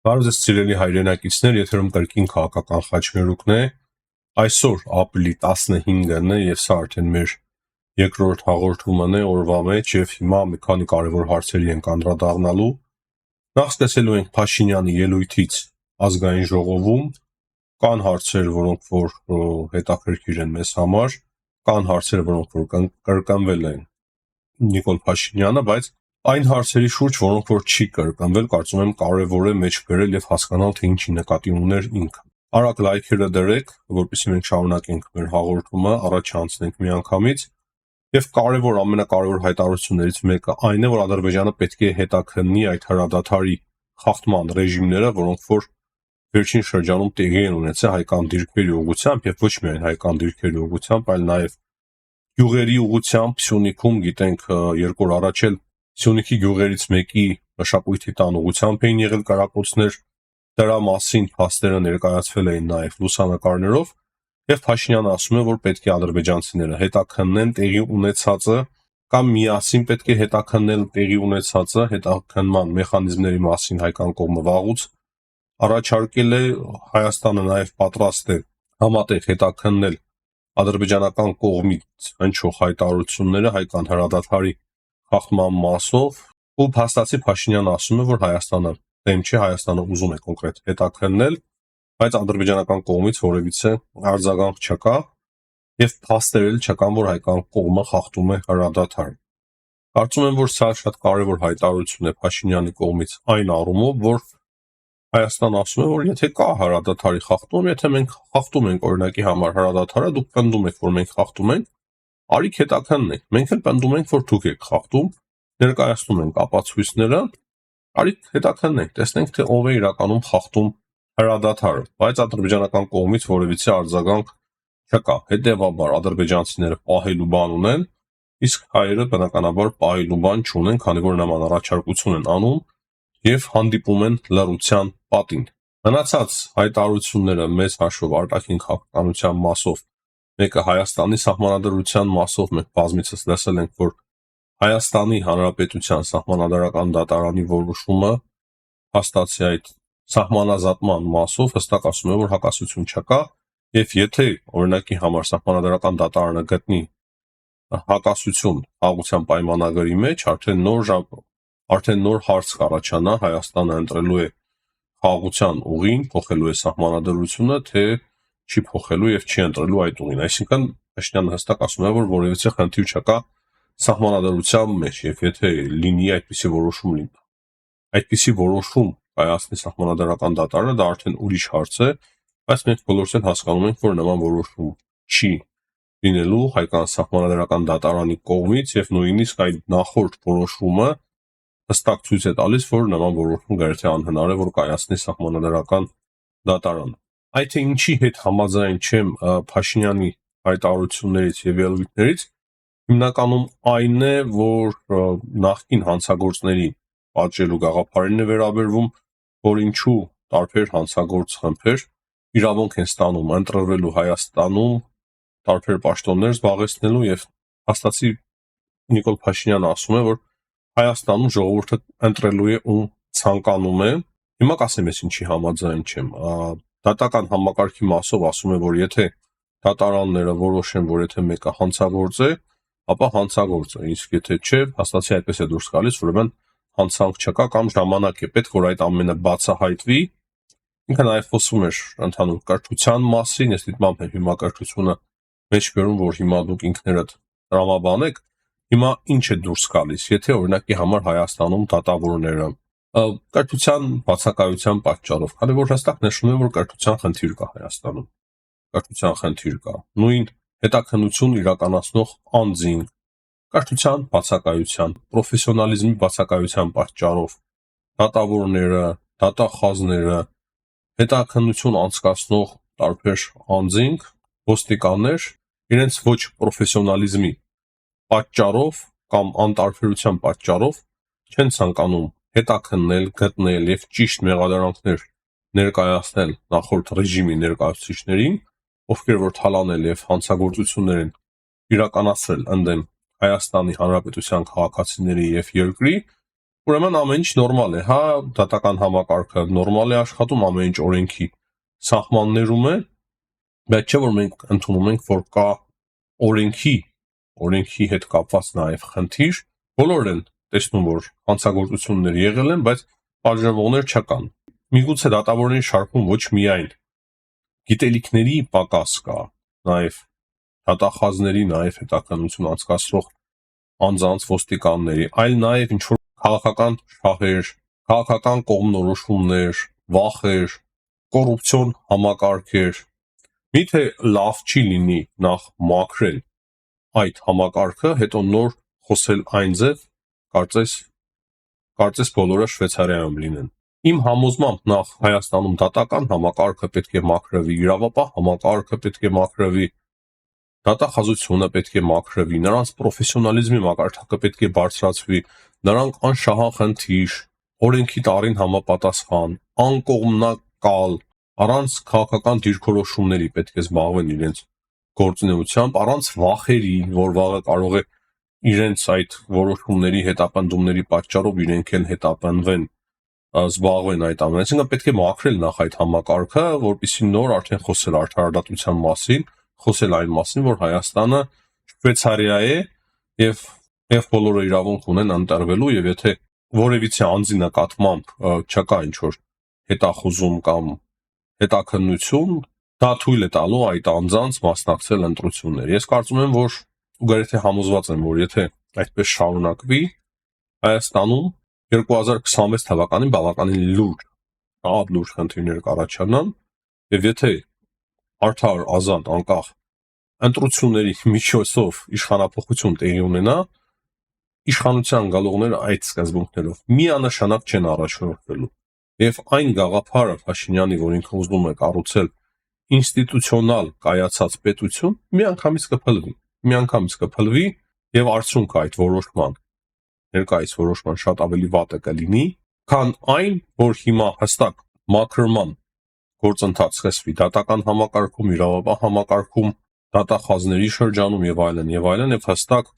Բարև ձեզ սիրելի հայրենակիցներ, եթերում կրկին քաղաքական խաչմերուկն է։ Այսօր ապրիլի 15-ն է եւ սա արդեն մեր երկրորդ հաղորդումն է օրվա մեջ եւ հիմա մի քանի կարեւոր հարցերի ենք անդրադառնալու։ Նախ սկսելու ենք Փաշինյանի ելույթից ազգային ժողովում։ Կան հարցեր, որոնք որ հետաքրքիր են մեզ համար, կան հարցեր, որոնք որ կրկնվել են Նիկոլ Փաշինյանը, բայց այն հարցերի շուրջ, որոնք որ չի կրկնվել, կարծում եմ կարևոր է մեջ բերել եւ հասկանալ, թե ինչի նկատի ուներ ինքը։ Արագ լայքերը դրեք, որպեսզի մենք շարունակենք մեր հաղորդումը, առաջ անցնենք միանգամից։ Եվ կարևոր, ամենակարևոր հայտարարություններից մեկը այն է, որ Ադրբեջանը պետք է հետաքննի այդ հրադադարի խախտման ռեժիմները, որոնք որ վերջին շրջանում տեղի են ունեցել հայկական դիրքերի ուղղությամբ եւ ոչ միայն հայկական դիրքերի ուղղությամբ, այլ նաեւ գյուղերի ուղղությամբ Սյունիքում գիտենք երկու օր առաջ էլ Սյունիքի գյուղերից մեկի մշակույթի տան ուղղությամբ էին եղել կրակոցներ, դրա մասին փաստերը ներկայացվել էին նաև լուսանկարներով, եւ Փաշինյանը ասում է, որ պետք է ադրբեջանցիները հետաքննեն տեղի ունեցածը կամ միասին պետք է հետաքննել տեղի ունեցածը, հետաքննման մեխանիզմների մասին հայկական կողմը վաղուց առաջարկել է, Հայաստանը նաև պատրաստ է համատեղ հետաքննել ադրբեջանական կողմից հնչող հայտարարությունները հայկական հրադադարի խախտման մասով ու փաստացի Փաշինյանը ասում է, որ Հայաստանը դեմ չի, Հայաստանը ուզում է կոնկրետ հետաքննել, բայց ադրբեջանական կողմից որևիցե արձագանք չկա եւ փաստեր էլ չկան, որ հայկական կողմը խախտում է հրադադար։ Կարծում եմ, որ սա շատ կարևոր հայտարարություն է Փաշինյանի կողմից այն առումով, որ Հայաստանը ասում է, որ եթե կա հրադադարի խախտում, եթե մենք խախտում ենք օրինակի համար հրադադարը, դուք պնդում եք, որ մենք խախտում ենք, արիք հետաքննենք, մենք էլ պնդում ենք, որ դուք եք խախտում, ներկայացնում ենք ապացույցները, արիք հետաքննենք, տեսնենք, թե ով է իրականում խախտում հրադադարը, բայց ադրբեջանական կողմից որևիցե արձագանք չկա։ Հետևաբար ադրբեջանցիները պահելու բան ունեն, իսկ հայերը բնականաբար պահելու բան չունեն, քանի որ նման առաջարկություն են անում եւ հանդիպում են լռության պատին։ Մնացած հայտարարությունները մեծ հաշվով արտաքին քաղաքականության մասով, մեկը Հայաստանի սահմանադրության մասով մենք բազմիցս լսել ենք, որ Հայաստանի Հանրապետության սահմանադրական դատարանի որոշումը հաստատի այդ սահմանազատման մասով հստակ ասում է, որ հակասություն չկա եւ եթե օրինակի համար սահմանադրական դատարանը գտնի հակասություն խաղաղության պայմանագրի մեջ, արդեն նոր հարց կառաջանա, Հայաստանը ընտրելու է խաղաղության ուղին, փոխելու է սահմանադրությունը, թե չի փոխելու եւ չի ընտրելու այդ ուղին։ Այսինքն Փաշինյանը հստակ ասում է, որ որևիցե խնդիր չկա սահմանադրության մեջ եւ եթե լինի այդպիսի որոշում կայացնի սահմանադրական դատարանը, դա արդեն ուրիշ հարց է, բայց մենք բոլորս էլ հասկանում ենք, որ նման որոշում չի լինելու հայկական սահմանադրական դատարանի կողմից եւ նույնիսկ այդ նախորդ որոշումը հստակ ցույց է տալիս, որ նման որոշում գրեթե անհնար է, որ կայացնի սահմանադրական դատարանը։ Այդ թե ինչի հետ համաձայն չեմ Փաշինյանի հայտարարություններից եւ ելույթներից, հիմնականում այն է, որ նախկին հանցագործների պատժելու գաղափարին է վերաբերվում, որ ինչու տարբեր հանցագործ խմբեր իրավունք են ստանում ընտրվելու Հայաստանում տարբեր պաշտոններ զբաղեցնելու եւ հաստատի Նիկոլ Փաշինյանը ասում է, որ Հայաստանում ժողովուրդը ընտրելու է ում ցանկանում է։ Հիմա կասեմ ես ինչի համաձայն չեմ։ Դատական համակարգի մասով ասում է, որ եթե դատարանները որոշեն, որ եթե մեկը հանցագործ է, ապա հանցագործ է, իսկ եթե չէ, հաստատի այդպես է դուրս գալիս, ուրեմն հանցանք չկա կամ ժամանակ է պետք, որ այդ ամենը բացահայտվի։ Ինքը նաև խոսում էր ընդհանուր կրթության մասին, ես դիտմամբ եմ հիմա կրթությունը մեջ բերում, որ հիմա դուք ինքներդ տրամաբանեք, հիմա ինչ է դուրս գալիս, եթե օրինակի համար Հայաստանում դատավորները կրթության բացակայության պատճառով, քանի որ հստակ նշվում է, որ կրթության խնդիր կա Հայաստանում, կրթության խնդիր կա, նույն հետաքննություն իրականացնող անձին կրթության բացակայության, պրոֆեսիոնալիզմի բացակայության պատճառով դատավորները, դատախազները, հետաքննություն անցկացնող տարբեր անձինք, ոստիկաններ իրենց ոչ պրոֆեսիոնալիզմի պատճառով կամ անտարբերության պատճառով չեն ցանկանում հետաքննել, գտնել եւ ճիշտ մեղադրանքներ ներկայացնել նախորդ ռեժիմի ներկայացուցիչներին, ովքեր որ թալանել եւ հանցագործություններ են իրականացրել ընդդեմ Հայաստանի Հանրապետության քաղաքացիների եւ երկրի, ուրեմն ամեն ինչ նորմալ է, հա, դատական համակարգը նորմալ է աշխատում, ամեն ինչ օրենքի սահմաններում է, բայց չէ որ մենք ընդունում ենք, որ կա օրենքի հետ կապված նաև խնդիր, բոլորն են տեսնում, որ հանցագործություններ եղել են, բայց պատժամիջոցներ չկան։ Միգուցե դատավորների շարքում ոչ միայն գիտելիքների պակաս կա, նաև դատախազների, նաև հետաքննություն անցկացրող անձանց ոստիկանների, այլ նաև ինչ որ քաղաքական շահեր, քաղաքական կողմնորոշումներ, վախեր, կոռուպցիոն համակարգեր։ Միթե լավ չի լինի նախ մաքրել այդ համակարգը, հետո նոր խոսել այն ձև, կարծես բոլորը Շվեյցարիայում լինեն։ Իմ համոզմամբ նախ Հայաստանում դատական համակարգը պետք է մաքրվի, իրավապահ համակարգը պետք է մաքրվի, դատախազությունը պետք է մաքրվի, նրանց պրոֆեսիոնալիզմի մակարդակը պետք է բարձրացվի, նրանք անշահախնդիր, օրենքի տարին համապատասխան, անկողմնակալ, առանց քաղաքական դիրքորոշումների պետք է զբաղվեն իրենց գործունեությամբ, առանց վախերի, որ վաղը կարող է իրենց այդ որոշումների հետապնդումների պատճառով իրենք էլ հետապնդվեն, զբաղվեն այդ ամենը, այսինքն պետք է մաքրել նախ այդ համակարգը, որպեսզի նոր արդեն խոսել արդարադատության մասին, խոսել այն մասին, որ Հայաստանը Շվեյցարիա է եւ բոլորը իրավունք ունեն ընտրվելու, եւ եթե որևիցե անձի նկատմամբ չկա ինչ որ հետախուզում կամ հետաքննություն, դա թույլ է տալու այդ անձանց մասնակցել ընտրությունների։ Ես կարծում եմ, որ ուղղակի համոզված եմ, որ եթե այդպես շարունակվի, Հայաստանում 2026 թվականին բավականին լուրջ խնդիրներ կառաջանան, եւ եթե արդար, ազատ, անկախ ընտրությունների միջոցով իշխանափոխություն տեղի ունենա, իշխանության գալողները այդ սկզբունքներով միանշանակ չեն առաջնորդվելու, եւ այն գաղափարը Փաշինյանի, որ ինքը ուզում է կառուցել ինստիտուցիոնալ կայացած պետություն, միանգամից կփլվի եւ արդյունքը այդ ներկայիս որոշման շատ ավելի վատը կլինի, քան այն, որ հիմա հստակ մաքրման գործընթաց սկսվի դատական համակարգում, իրավապահ համակարգում, դատախազների շրջանում եւ այլն, եւ հստակ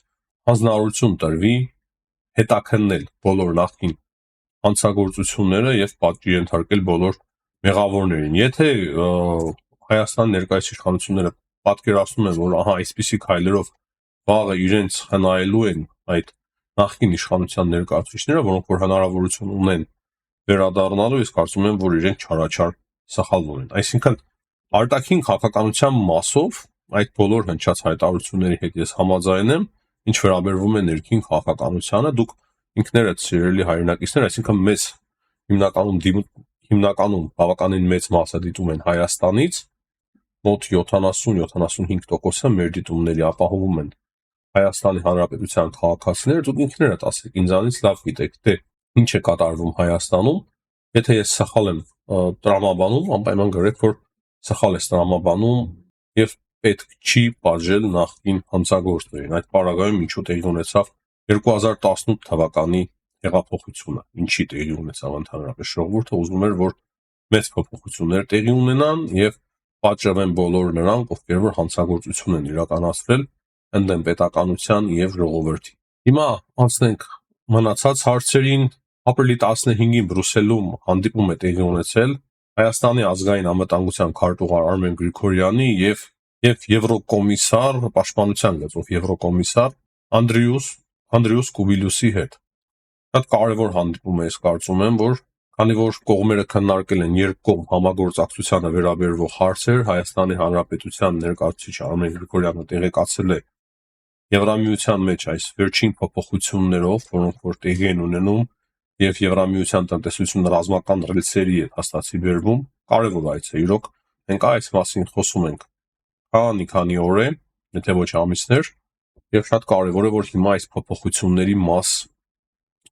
հանձնարարություն տրվի հետաքննել բոլոր նախկին հանցագործությունները եւ պատժի ենթարկել բոլոր մեղավորներին։ Եթե Հայաստանի ներկայիս իշխանությունները պատկերացնում են, որ այսպիսի քայլերով վաղը իրենց խնայելու են այդ նախկին իշխանության ներկայացուցիչները, որոնք որ հնարավորություն ունեն վերադառնալու, ես կարծում եմ, որ իրենք չարաչար սխալվում են։ Այսինքն արտաքին քաղաքականության մասով այդ բոլոր հնչած հայտարարությունների հետ ես համաձայն եմ, ինչ վերաբերվում է ներքին քաղաքականությանը, դուք ինքներդ սիրելի հայրենակիցներ, այսինքն մեզ հիմնականում բավականին մեծ մասը դիտում են Հայաստանից, մոտ 70-75%-ը մեր դիտումների ապահովում են Հայաստանի Հանրապետության քաղաքացիները, դուք ինքներդ ասեք, ինձանից լավ գիտեք, թե ինչ է կատարվում Հայաստանում, եթե ես սխալ եմ տրամաբանում, անպայման գրեք, որ սխալ ես տրամաբանում եւ պետք չի պատժել նախկին հանցագործներին։ Այդ պարագայում ինչու տեղի ունեցավ 2018 թվականի հեղափոխությունը, ինչի տեղի ունեցավ ընդհանրապես ժողովուրդը ուզում էր, որ մեծ փոփոխություններ տեղի ունենան եւ պատժվեն բոլոր նրանք, ովքեր որ հանցագործություն են իրականացրել ընդդեմ պետականության եւ ժողովրդի։ Հիմա անցնենք մնացած հարցերին։ Ապրիլի 15-ին Բրյուսելում հանդիպում է տեղի ունեցել Հայաստանի ազգային անվտանգության քարտուղար Արմեն Գրիգորյանի եւ Եվրոկոմիսար, պաշտպանության գծով Եվրոկոմիսար Անդրեուս Կուբիլյուսի հետ։ Շատ կարևոր հանդիպում է, ես կարծում եմ, որ քանի որ կողմերը քննարկել են երկկողմ համագործակցությանը վերաբերող հարցեր, Հայաստանի Հանրապետության ներկայացուցիչ Արմեն Գրիգորյանը տեղեկացել է Եվրամիության մեջ այս վերջին փոփոխություններով, որոնք որ տեղի են ունենում եւ Եվրամիության տնտեսությունը ռազմական ռելսերի է հաստատի բերվում, կարևոր այց է, իրոք մենք այս մասին խոսում ենք քանի օր է, եթե ոչ ամիսներ, եւ շատ կարևոր է, որ հիմա այս փոփոխությունների մաս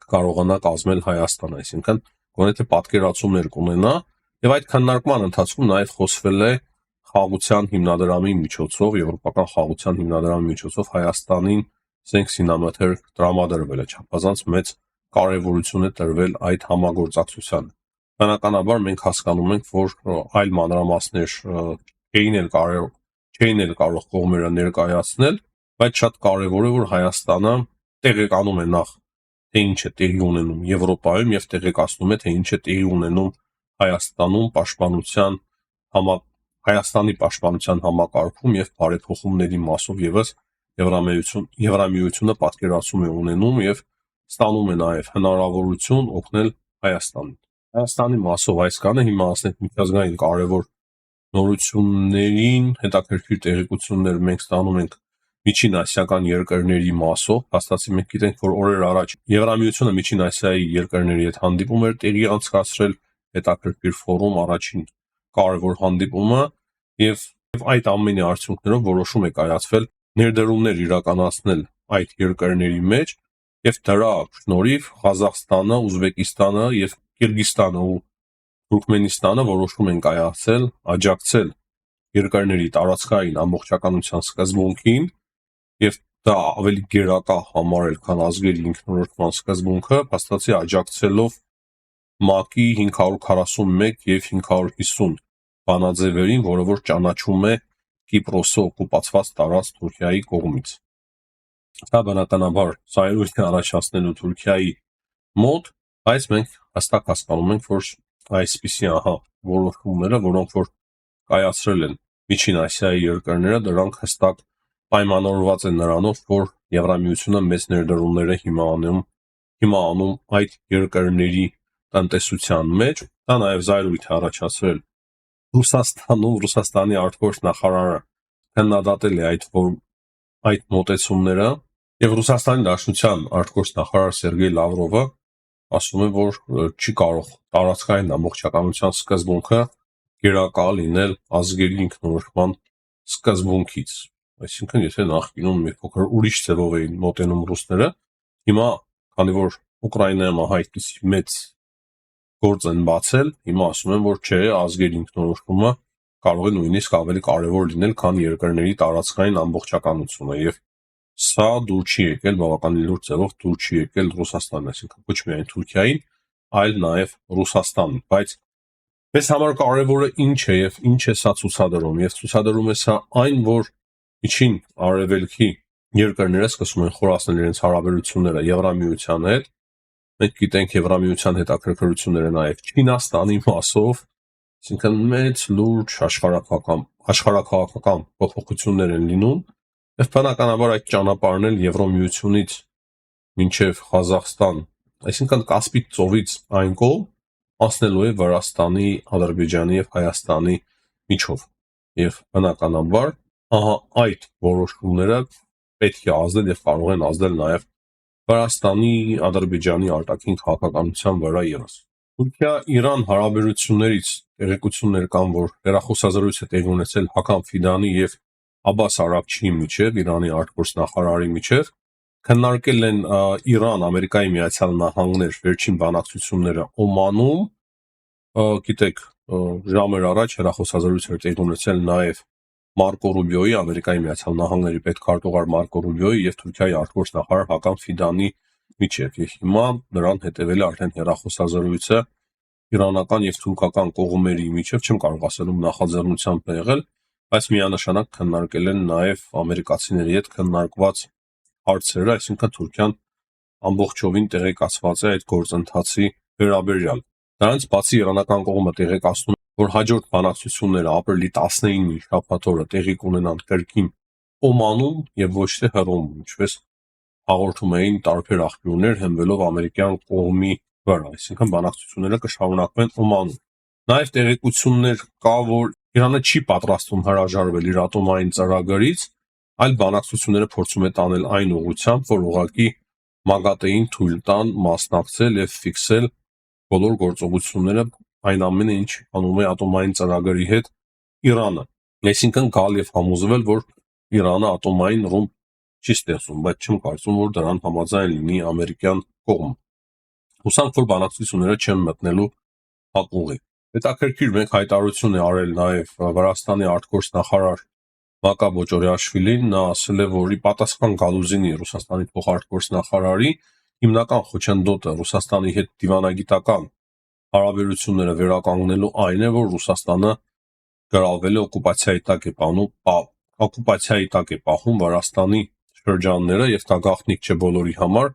կարողանա կազմել Հայաստան, այսինքն գոնե թե պատկերացումներ կունենա, եւ այդ քննարկման ընթացքում նաեւ խոսվել է խաղաղության հիմնադրամի միջոցով, եվրոպական խաղաղության հիմնադրամի միջոցով Հայաստանին զենք զինամթերք տրամադրվել է, չափազանց մեծ կարևորություն է տրվել այդ համագործակցությանը։ Բնականաբար մենք հասկանում ենք, որ այլ մանրամասներ չէին էլ կարող կողմերը ներկայացնել, բայց շատ կարևոր է, որ Հայաստանը տեղեկանում է նախ թե ինչ է տեղի ունենում Եվրոպայում եւ տեղեկացնում է, թե ինչ է տեղի ունենում Հայաստանի պաշտպանության համակարգում եւ բարեփոխումների մասով եւս Եվրամիությունը պատկերացում է ունենում եւ ստանում է նաեւ հնարավորություն օգնել Հայաստանին։ Հայաստանի մասով այս կանը հիմա ասենք միջազգային կարևոր նորություններին հետաքրքիր տեղեկություններ մենք ստանում ենք Միջին ասիական երկրների մասով, հաստատի մենք գիտենք, որ օրեր առաջ Եվրամիությունը Միջին Ասիայի երկրների հետ հանդիպում էր տեղի անցկացրել, հետաքրքիր ֆորում, առաջին կարևոր հանդիպումը եւ այդ ամենի արդյունքներով որոշում է կայացվել ներդրումներ իրականացնել այդ երկրների մեջ եւ դրա շնորհիվ Ղազախստանը, Ուզբեկիստանը եւ Կիրգիզստանը ու Թուրքմենիստանը որոշում են կայացել աջակցել երկրների տարածքային ամբողջականության սկզբունքին եւ դա ավելի գերակա համարել, քան ազգերի ինքնորոշման սկզբունքը, փաստացի աջակցելով ՄԱԿ-ի 541 եւ 550 բանաձևերին, որը որ ճանաչում է Կիպրոսը օկուպացված տարած Թուրքիայի կողմից։ Դա բնականաբար զայրույթ է առաջացնելու Թուրքիայի մոտ, բայց մենք հստակ հասկանում ենք, որ այսպիսի որոշումները, որոնք որ կայացրել են Միջին Ասիայի երկրները, դրանք հստակ պայմանավորված են նրանով, որ Եվրամիությունը մեծ ներդրումներ է հիմա անում այդ երկրների տնտեսության մեջ։ Դա նաև զայրույթ է առաջացրել Ռուսաստանում, Ռուսաստանի արտգործնախարարը քննադատել է այդ մոտեցումները եւ Ռուսաստանի Դաշնության արտգործնախարար Սերգեյ Լավրովը ասում է, որ չի կարող տարածքային ամբողջականության սկզբունքը գերակա լինել ազգերի ինքնորոշման սկզբունքից։ Այսինքն, եթե նախկինում մի փոքր ուրիշ ձևով էին մոտենում ռուսները, հիմա, քանի որ Ուկրաինայում այդպիսի մեծ գործ են բացել, հիմա ասում են, որ չէ, ազգերի ինքնորոշումը կարող է նույնիսկ ավելի կարևոր լինել, քան երկրների տարածքային ամբողջականությունը եւ սա դուր չի եկել բավականին լուրջ ձևով դուր չի եկել Ռուսաստանին, այսինքն ոչ միայն Թուրքիային, այլ նաեւ Ռուսաստանին, բայց մեզ համար կարևորը ինչ է եւ ինչ է սա ցուցադրում, եւ ցուցադրում է սա այն, որ Միջին Արևելքի երկրները սկսում են խորացնել իրենց հարաբերությունները Եվրամիության հետ։ Մենք գիտենք Եվրամիության հետաքրքրությունները նաեւ Չինաստանի մասով, այսինքն մեծ լուրջ աշխարհաքաղաքական փոփոխություններ են լինում եւ բնականաբար այդ ճանապարհն էլ Եվրամիությունից մինչեւ Ղազախստան, այսինքն Կասպից ծովից այն կողմ անցնելու է Վրաստանի, Ադրբեջանի եւ Հայաստանի միջով եւ բնականաբար այդ որոշումները պետք է ազդել եւ կարող են ազդել նաեւ Վրաստանի, Ադրբեջանի արտաքին քաղաքականության վրա եւս։ Թուրքիա-Իրան հարաբերություններից տեղեկություններ կան, որ հեռախոսազրույց է տեղի ունեցել Հական Ֆիդանի եւ Աբբաս Արաքչիի միջեւ, Իրանի արտգործնախարարի միջեւ, քննարկել են Իրան, Ամերիկայի Միացյալ Նահանգներ վերջին բանակցությունները Օմանում, գիտեք, ժամեր առաջ հեռախոսազրույց էր տեղի ունեցել նաեւ Մարկո Ռուբիոյի, Ամերիկայի Միացյալ Նահանգների պետքարտուղար Մարկո Ռուբիոյի եւ Թուրքիայի արտգործնախարար Հական Ֆիդանի միջեւ եւ հիմա նրան հետեւել է արդեն հեռախոսազրույցը իրանական եւ թուրքական կողմերի միջեւ, չեմ կարող ասել ում նախաձեռնությամբ է եղել, բայց միանշանակ քննարկել են նաեւ ամերիկացիների հետ քննարկված հարցերը, այսինքն Թուրքիան ամբողջովին տեղեկացված է այդ գործընթացի վերաբերյալ։ Դրանից բացի իրանական կողմը տեղեկացնում է, որ հաջորդ բանակցությունները ապրիլի 19-ի շաբաթ օրը տեղի կունենան կրկին Օմանում եւ ոչ թե Հռոմում, ինչպես հաղորդում էին տարբեր աղբյուրներ հենվելով ամերիկյան կողմի վրա, այսինքն բանակցությունները կշարունակվեն Օմանում։ Նաեւ տեղեկություններ կա, որ Իրանը չի պատրաստվում հրաժարվել իր ատոմային ծրագրից, այլ բանակցությունները փորձում է տանել այն ուղղությամբ, որ ուղղակի ՄԱԳԱՏԷ-ին թույլ տան մասնակցել եւ ֆիքսել բոլոր գործողությունները այն ամենը, ինչ անում է ատոմային ծրագրի հետ Իրանը։ Այսինքն գալ եւ համոզվել, որ Իրանը ատոմային ռումբ չի ստեղծում, բայց չեմ կարծում, որ դրան համաձայն լինի ամերիկյան կողմը։ Հուսանք, որ բանակցությունները չեն մտնելու հակուղի։ Հետաքրքիր մեկ հայտարարություն է արել նաեւ Վրաստանի արտգործնախարար Մակա Բոճորյաշվիլին, նա ասել է, որ ի պատասխան Գալուզինի Ռուսաստանի փոխարտգործնախարարի հիմնական խոչընդոտը Ռուսաստանի հետ դիվանագիտական հարաբերությունները վերականգնելու այն է, որ Ռուսաստանը գրավել է օկուպացիայի տակ է պահում Վրաստանի շրջանները եւ դա գաղտնիք չէ բոլորի համար,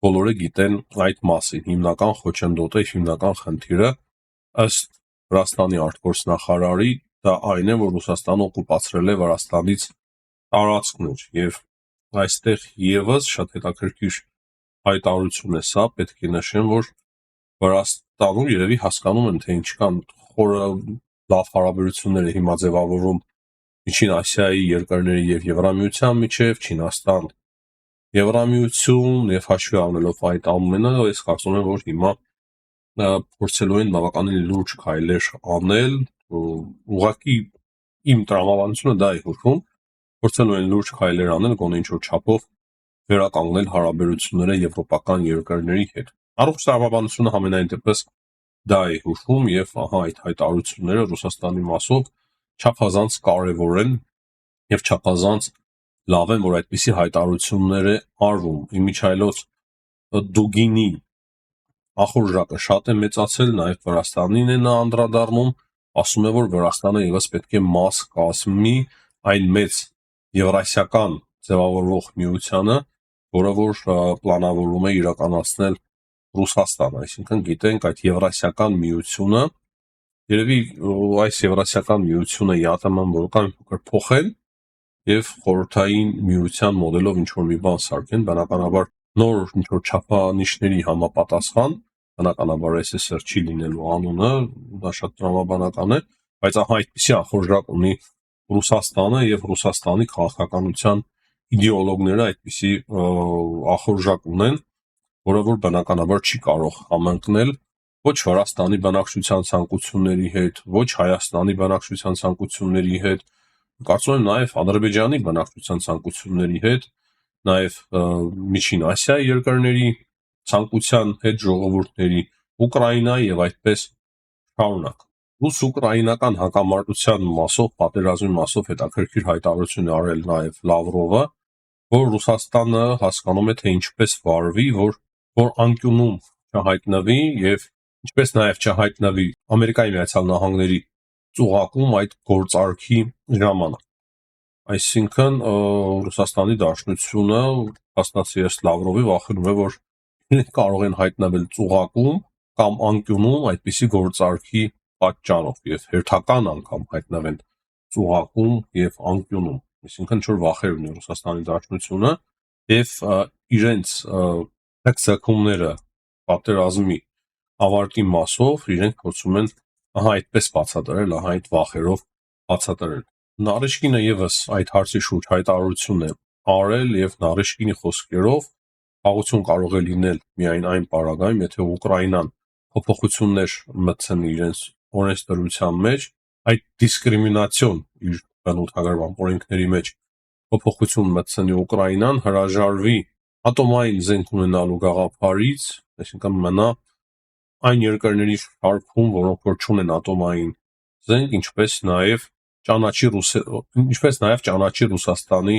բոլորը գիտեն այդ մասին։ Հիմնական խոչընդոտը, հիմնական խնդիրը ըստ Վրաստանի արտգործնախարարի դա այն է, որ Ռուսաստանը օկուպացրել է Վրաստանից տարածքներ եւ այստեղ եւս շատ հետաքրքիր հայտարարություն է սա, պետք է նշեմ, որ Վրաստանում երևի հասկանում են, թե ինչքան խորը լավ հարաբերություններ է հիմա ձևավորվում Միջին Ասիայի երկրների եւ Եվրամիության միջև, Չինաստան, Եվրամիություն եւ հաշվի առնելով այդ ամենը, ես կարծում եմ, որ հիմա փորձելու են բավականին լուրջ քայլեր անել, ուղղակի իմ տրամաբանությունը դա է հուշում, փորձելու են լուրջ քայլեր անել, գոնե ինչ-որ չափով վերականգնել հարաբերությունները եվրոպական երկրների հետ։ Առողջ տրամաբանությունը համենայն դեպս դա է հուշում եւ ահա այդ հայտարարությունները Ռուսաստանի մասով չափազանց կարեւոր են եւ չափազանց լավ է, որ այդպիսի հայտարարություններ է արվում։ Իմիջայլոց Դուգինի ախորժակը շատ է մեծացել, նաեւ Վրաստանին է նա անդրադառնում, ասում է, որ Վրաստանը եւս պետք է մաս կազմի այն մեծ եվրասիական ձևավորող միությանը, որը որ պլանավորում է իրականացնել Ռուսաստանը, այսինքն գիտենք այդ եվրասիական միությունը, երևի այս եվրասիական միությունը ԵԱՏՄ-ն որքան փոքր փոխեն եւ խորհրդային միության մոդելով ինչ որ մի բան սարքեն, բնականաբար նոր ինչ որ չափանիշների համապատասխան, բնականաբար SSR չի լինելու անունը, դա շատ տրամաբանական է, բայց ահա այդպիսի ախորժակ ունի Ռուսաստանը եւ Ռուսաստանի քաղաքականության իդեոլոգները այդպիսի ախորժակ ունեն, որը որ բնականաբար չի կարող համընկնել ոչ Վրաստանի բնակչության ցանկությունների հետ, ոչ Հայաստանի բնակչության ցանկությունների հետ, կարծում եմ նաև Ադրբեջանի բնակչության ցանկությունների հետ, նաև Միջին Ասիայի երկրների ցանկության հետ ժողովուրդների, Ուկրաինայի եւ այդպես շարունակ։ Ռուս-ուկրաինական հակամարտության մասով, պատերազմի մասով հետաքրքիր հայտարարություն է արել նաև Լավրովը, որ Ռուսաստանը հասկանում է, թե ինչպես վարվի, որ անկյունում չհայտնվի եւ ինչպես նաև չհայտնվի Ամերիկայի Միացյալ Նահանգների ծուղակում այդ գործարքի ժամանակ։ Այսինքն Ռուսաստանի Դաշնությունը, փաստացի Լավրովի վախենում է, որ կարող են հայտնվել ծուղակում կամ անկյունում այդպիսի գործարքի պատճառով եւ հերթական անգամ հայտնվեն ծուղակում եւ անկյունում։ Այսինքն ինչ որ վախեր ունի Ռուսաստանի Դաշնությունը եւ իրենց ցկցակումները պատերազմի ավարտի մասով իրենք փորձում են ահա այդպես բացատրել, ահա այդ վախերով բացատրել։ Նարեշկինը եւս այդ հարցի շուրջ հայտարարություն է արել եւ Նարեշկինի խոսքերով խաղաղություն կարող է լինել միայն այն պարագայում, եթե Ուկրաինան փոփոխություններ մտցնի իրենց օրենսդրության մեջ, այդ դիսկրիմինացիոն իր բնութագրման օրենքների մեջ փոփոխություն մտցնի Ուկրաինան, հրաժարվի ատոմային զենք ունենալու գաղափարից, այսինքն մնա այն երկրների շարքում, որոնք որ չունեն ատոմային զենք, ինչպես նաև ճանաչի Ռուսաստանի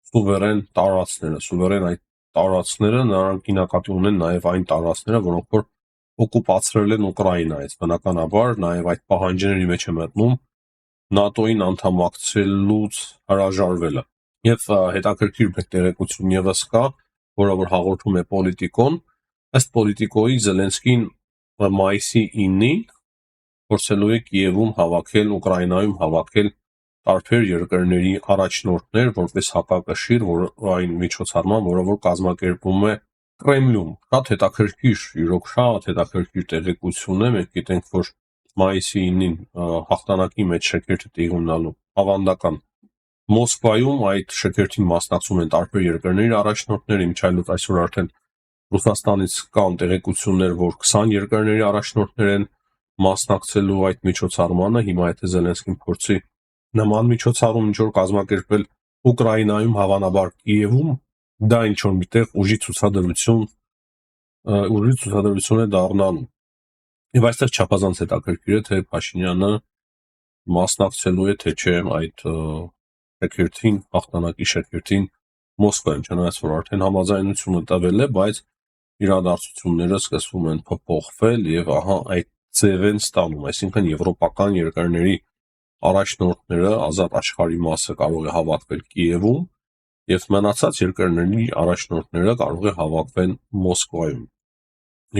սուվերեն տարածքները, սուվերեն այդ տարածքները նրանք նկատի ունեն նաև այն տարածքները, որոնք որ օկուպացրել են Ուկրաինայից, բնականաբար նաև այդ պահանջների մեջ է մտնում ՆԱՏՕ-ին անդամակցելուց հրաժարվելը։ Եվ հետաքրքիր մեկ տեղեկություն եւս կա, որը որ հաղորդում է Պոլիտիկոն, ըստ Պոլիտիկոյի Զելենսկին մայիսի 9-ին փորձելու է Կիևում հավաքել, Ուկրաինայում հավաքել տարբեր երկրների առաջնորդներ, որպես հակակշիռ, որ այն միջոցառման, որը որ կազմակերպվում է Կրեմլում։ Շատ հետաքրքիր, իրոք շատ հետաքրքիր տեղեկություն է, մենք գիտենք, որ մայիսի 9-ին հաղթանակի մեջ շքերթը տեղի ունենալու ավանդական Մոսկվայում այդ շքերթին մասնակցում են տարբեր երկրների առաջնորդներ, իմիջիայլոց այսօր արդեն Ռուսաստանից կան տեղեկություններ, որ 20 երկրների առաջնորդներ են մասնակցելու այդ միջոցառմանը, հիմա եթե Զելենսկին փորձի նման միջոցառում ինչ որ կազմակերպել Ուկրաինայում, հավանաբար Կիևում, դա ինչ որ միտեղ ուժի ցուցադրություն է դառնալու։ Եվ այստեղ չափազանց հետաքրքիր է, թե Փաշինյանը մասնակցելու է, թե չէ այդ շքերթին, հաղթանակի շքերթին Մոսկվայում, չնայած որ արդեն համաձայնությունը տվել է, բայց իրադարձությունները սկսվում են փոփոխվել եւ ահա այդ ձև են ստանում, այսինքն եվրոպական երկրների առաջնորդները ազատ աշխարհի մասը կարող է հավաքվել Կիևում եւ մնացած երկրների առաջնորդները կարող է հավաքվեն Մոսկվայում։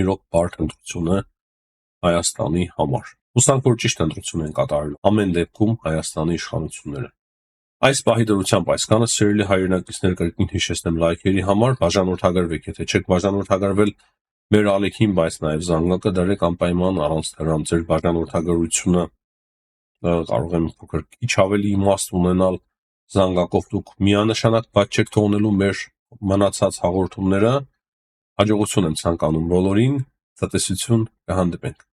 Իրոք բարդ ընտրություն է Հայաստանի համար։ Հուսանք, որ ճիշտ ընտրություն են կատարելու ամեն դեպքում Հայաստանի իշխանությունները։ Այս պահի դրությամբ այսքանը, սիրելի հայրենակիցներ, կրկին հիշեցնեմ լայքերի համար, բաժանորդագրվեք, եթե չեք բաժանորդագրվել մեր ալիքին, բայց նաև զանգակը դրեք անպայման, առանց դրան ձեր բաժանորդագրությունը կարող է փոքր քիչ ավելի իմաստ ունենալ, զանգակով դուք միանշանակ բաց չեք թողնելու մեր մնացած հաղորդումները, հաջողություն եմ ցանկանում բոլորին, ցտեսություն, կհանդիպենք։